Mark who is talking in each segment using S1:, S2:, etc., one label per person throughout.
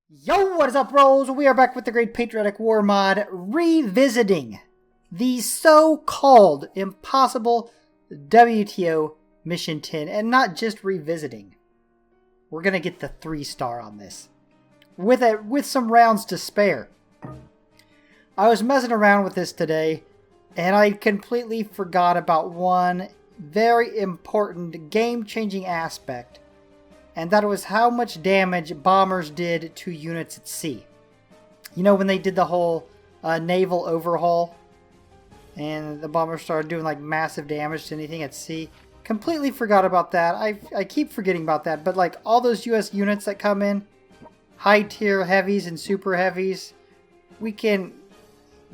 S1: Yo, what is up, bros? We are back with the Great Patriotic War mod, revisiting the so-called impossible WTO Mission 10, and not just revisiting. We're gonna get the 3-star on this, with some rounds to spare. I was messing around with this today, and I completely forgot about one very important game-changing aspect. And that was how much damage bombers did to units at sea. You know, when they did the whole naval overhaul and the bombers started doing like massive damage to anything at sea. Completely forgot about that. I keep forgetting about that. But like all those US units that come in, high tier heavies and super heavies, we can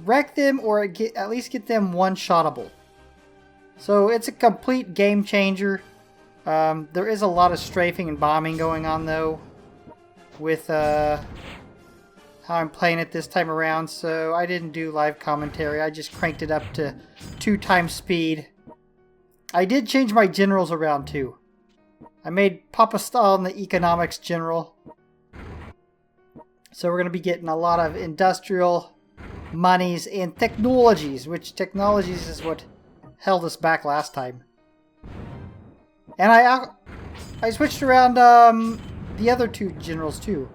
S1: wreck them or at least get them one-shottable. So it's a complete game changer. There is a lot of strafing and bombing going on, though, with how I'm playing it this time around, so I didn't do live commentary. I just cranked it up to 2 times speed. I did change my generals around, too. I made Papa Stalin the economics general. So we're going to be getting a lot of industrial monies and technologies, which technologies is what held us back last time. And I switched around the other 2 generals too.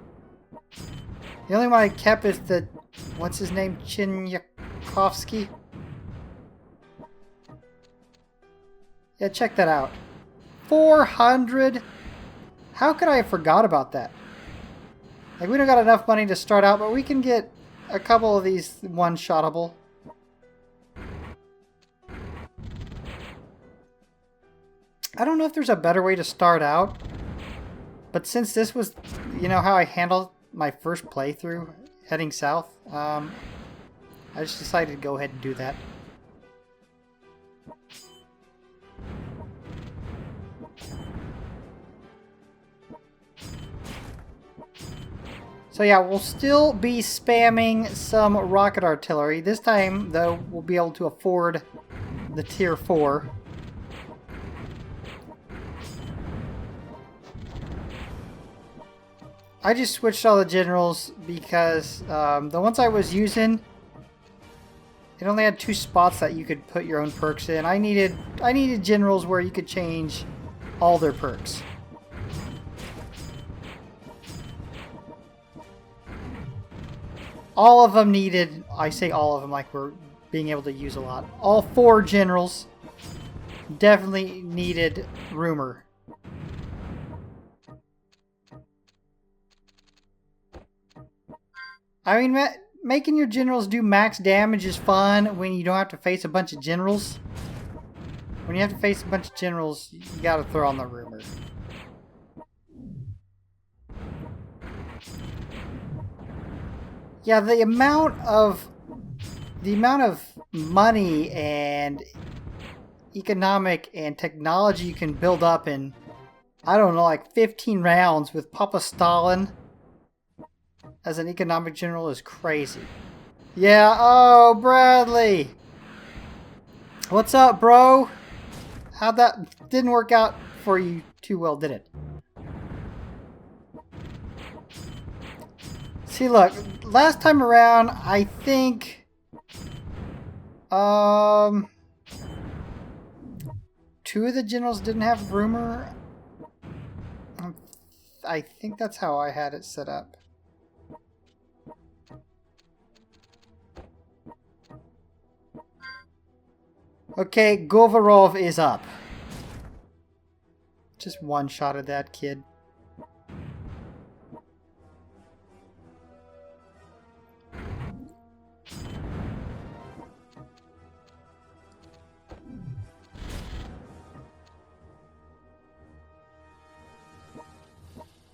S1: The only one I kept is the, what's his name, Chinyakovsky. Yeah, check that out. 400. How could I have forgot about that? Like, we don't got enough money to start out, but we can get a couple of these one-shottable. I don't know if there's a better way to start out, but since this was, you know, how I handled my first playthrough heading south, I just decided to go ahead and do that. So yeah, we'll still be spamming some rocket artillery. This time, though, we'll be able to afford the tier 4. I just switched all the generals because the ones I was using, it only had 2 spots that you could put your own perks in. I needed generals where you could change all their perks. All of them needed, I say all of them like we're being able to use a lot. All 4 generals definitely needed rumor. I mean, making your generals do max damage is fun when you don't have to face a bunch of generals. When you have to face a bunch of generals, you gotta throw on the rumor. Yeah, the amount of money and economic and technology you can build up in, I don't know, like 15 rounds with Papa Stalin as an economic general is crazy. Yeah, oh, Bradley! What's up, bro? How'd that... Didn't work out for you too well, did it? See, look, last time around, I think... 2 of the generals didn't have rumor. I think that's how I had it set up. Okay, Govarov is up. Just one shot at that kid.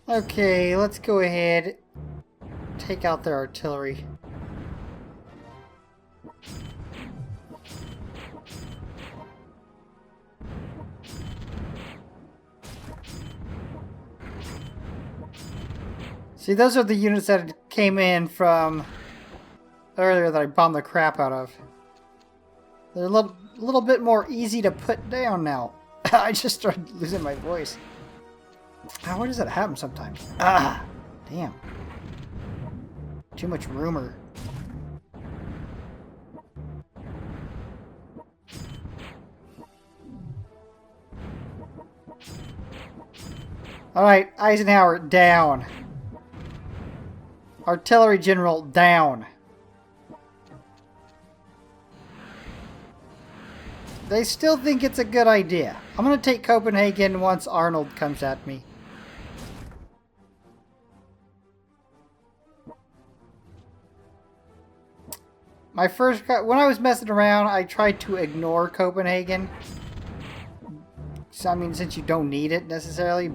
S1: Okay, let's go ahead. Take out their artillery. See, those are the units that came in from earlier that I bombed the crap out of. They're a little bit more easy to put down now. I just started losing my voice. Why does that happen sometimes? Ah, damn. too much rumor. Alright, Eisenhower, down. Artillery General, down. They still think it's a good idea. I'm going to take Copenhagen once Arnold comes at me. When I was messing around, I tried to ignore Copenhagen. So, I mean, since you don't need it necessarily.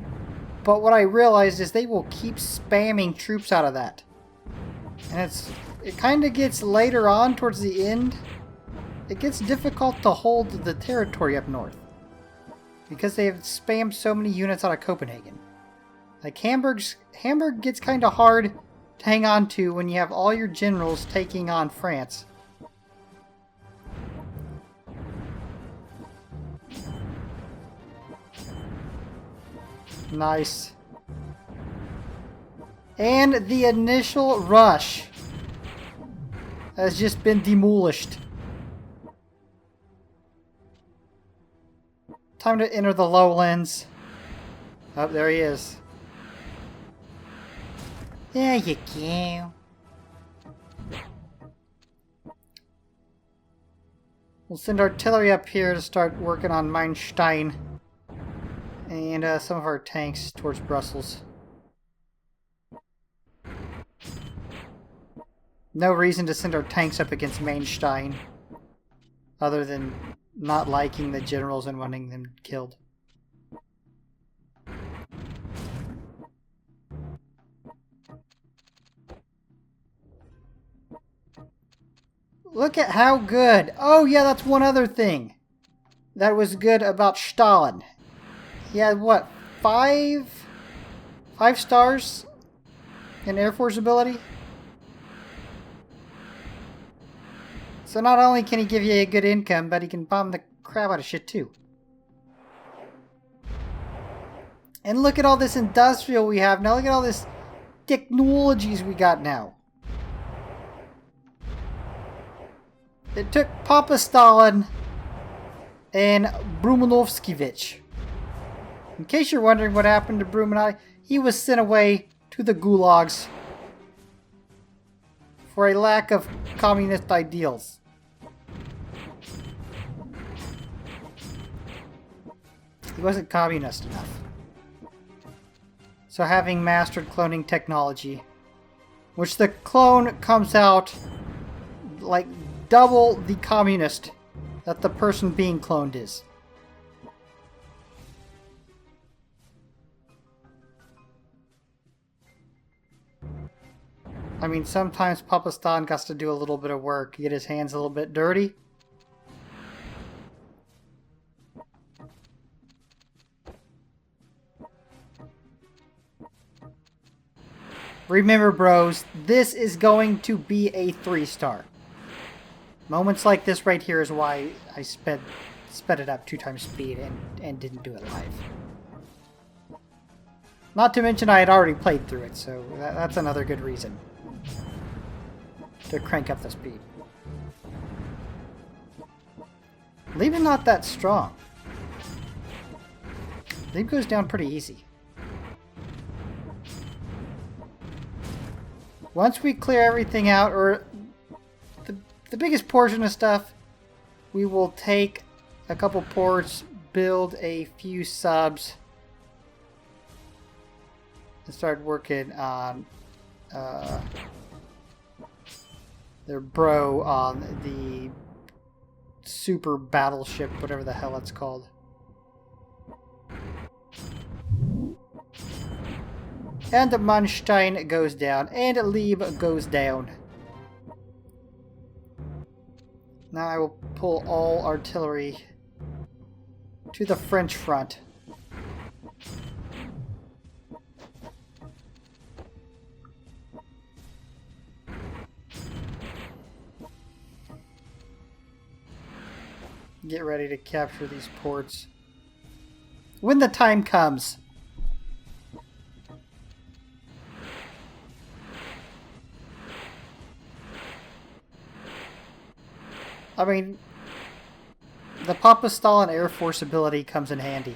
S1: But what I realized is they will keep spamming troops out of that. And it kind of gets later on towards the end. It gets difficult to hold the territory up north. Because they have spammed so many units out of Copenhagen. Like Hamburg gets kind of hard to hang on to when you have all your generals taking on France. Nice. And the initial rush has just been demolished. Time to enter the lowlands. Oh, there he is. There you go. We'll send artillery up here to start working on Mainstein. And some of our tanks towards Brussels. No reason to send our tanks up against Mainstein. Other than not liking the generals and wanting them killed. Look at how good. Oh yeah, that's one other thing that was good about Stalin. He had what, five stars in Air Force ability? So not only can he give you a good income, but he can bomb the crap out of shit too. And look at all this industrial we have now. Look at all this technologies we got now. It took Papa Stalin and Bruchminati. In case you're wondering what happened to Bruchminati, he was sent away to the gulags for a lack of communist ideals. He wasn't communist enough. So having mastered cloning technology, which the clone comes out like double the communist that the person being cloned is. I mean, sometimes Papa Stan has to do a little bit of work, get his hands a little bit dirty. Remember, bros, this is going to be a 3-star. Moments like this right here is why I sped it up 2 times speed and didn't do it live. Not to mention I had already played through it, so that's another good reason to crank up the speed. Leib's not that strong. Leib goes down pretty easy. Once we clear everything out, or the biggest portion of stuff, we will take a couple ports, build a few subs, and start working on their bro on the super battleship, whatever the hell it's called. And the Manstein goes down, and Leib goes down. Now I will pull all artillery to the French front. Get ready to capture these ports when the time comes. I mean, the Papa Stalin Air Force ability comes in handy.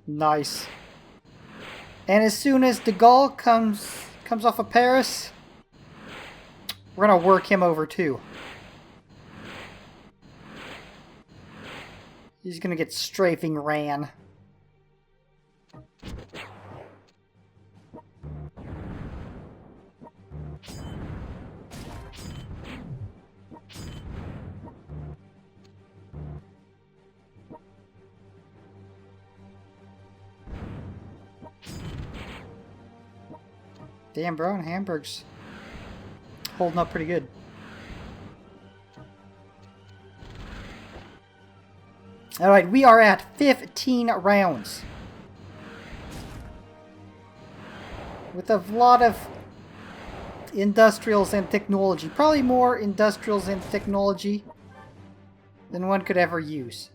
S1: Nice. And as soon as de Gaulle comes off of Paris, we're gonna work him over too. He's gonna get strafing ran. Damn, bro, and Hamburg's holding up pretty good. Alright, we are at 15 rounds. With a lot of industrials and technology. Probably more industrials and technology than one could ever use.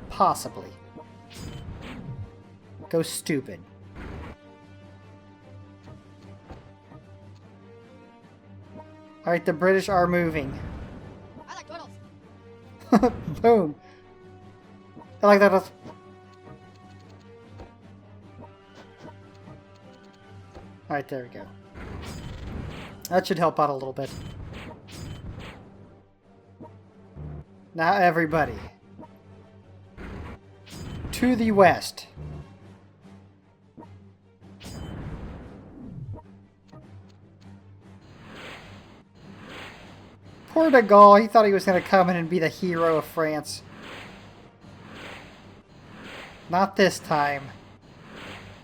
S1: Possibly. Go stupid. Alright, the British are moving.
S2: I like turtles.
S1: Boom. I like that. Alright, there we go. That should help out a little bit. Now everybody. To the west. Poor de Gaulle, he thought he was going to come in and be the hero of France. Not this time.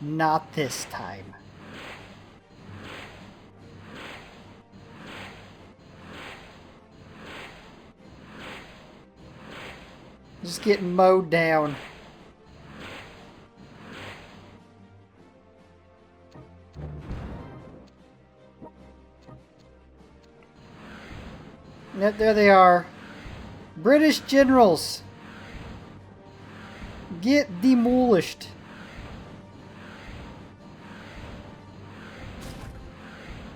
S1: Not this time. Just getting mowed down. Yep, there they are. British generals. Get demolished.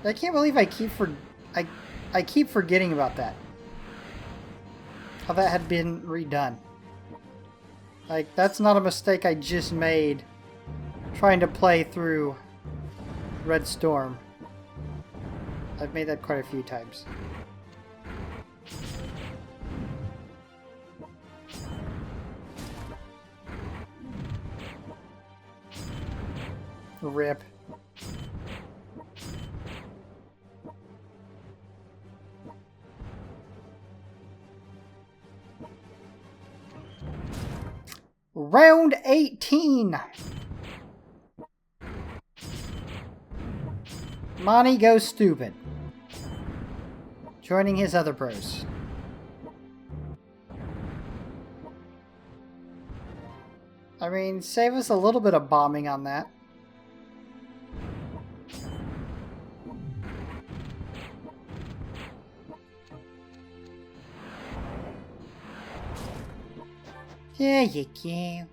S1: I can't believe I keep forgetting about that. How that had been redone. Like, that's not a mistake I just made trying to play through Red Storm. I've made that quite a few times. Rip. Round 18. Monty goes stupid. Joining his other bros. I mean, save us a little bit of bombing on that. There you go.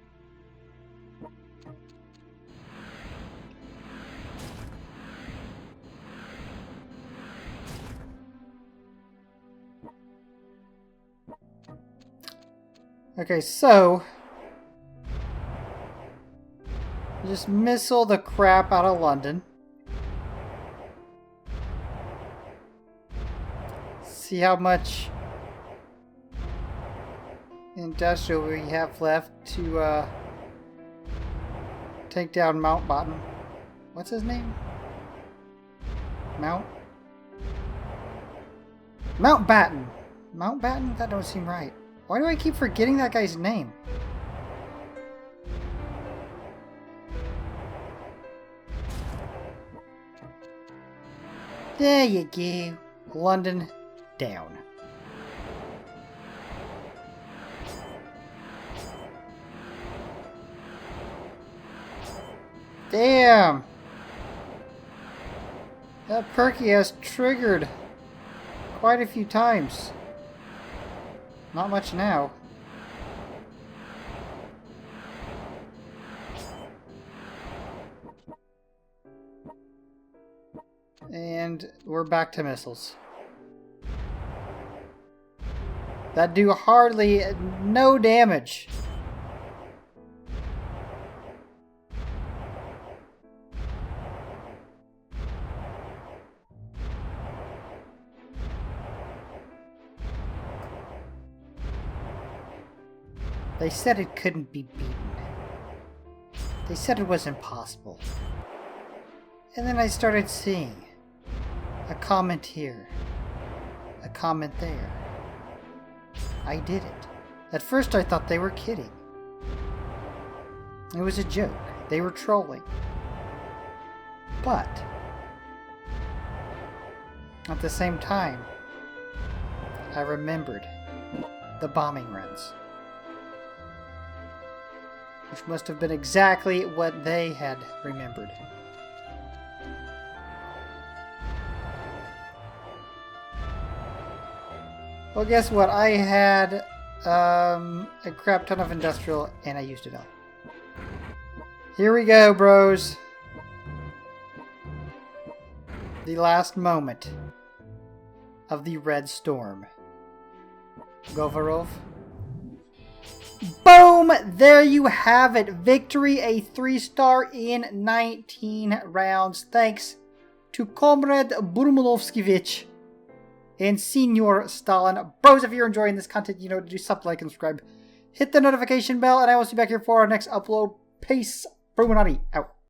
S1: Okay, so just missile the crap out of London. See how much industrial we have left to take down Mountbatten. What's his name? Mountbatten. Mountbatten? That don't seem right. Why do I keep forgetting that guy's name? There you go. London down. Damn! That perky has triggered quite a few times. Not much now. we're back to missiles. That do hardly no damage. They said it couldn't be beaten. They said it was impossible. And then I started seeing a comment here, a comment there. I did it. At first I thought they were kidding. It was a joke. They were trolling. But at the same time, I remembered the bombing runs, which must have been exactly what they had remembered. Well, guess what? I had a crap ton of industrial, and I used it all. Here we go, bros. The last moment of the Red Storm. Govarov. Boom! There you have it. Victory, a 3-star in 19 rounds. Thanks to Comrade Burmulovskivich and Senior Stalin. Bros, if you're enjoying this content, you know to do something like and subscribe. Hit the notification bell, and I will see you back here for our next upload. Peace. Bruchminati out.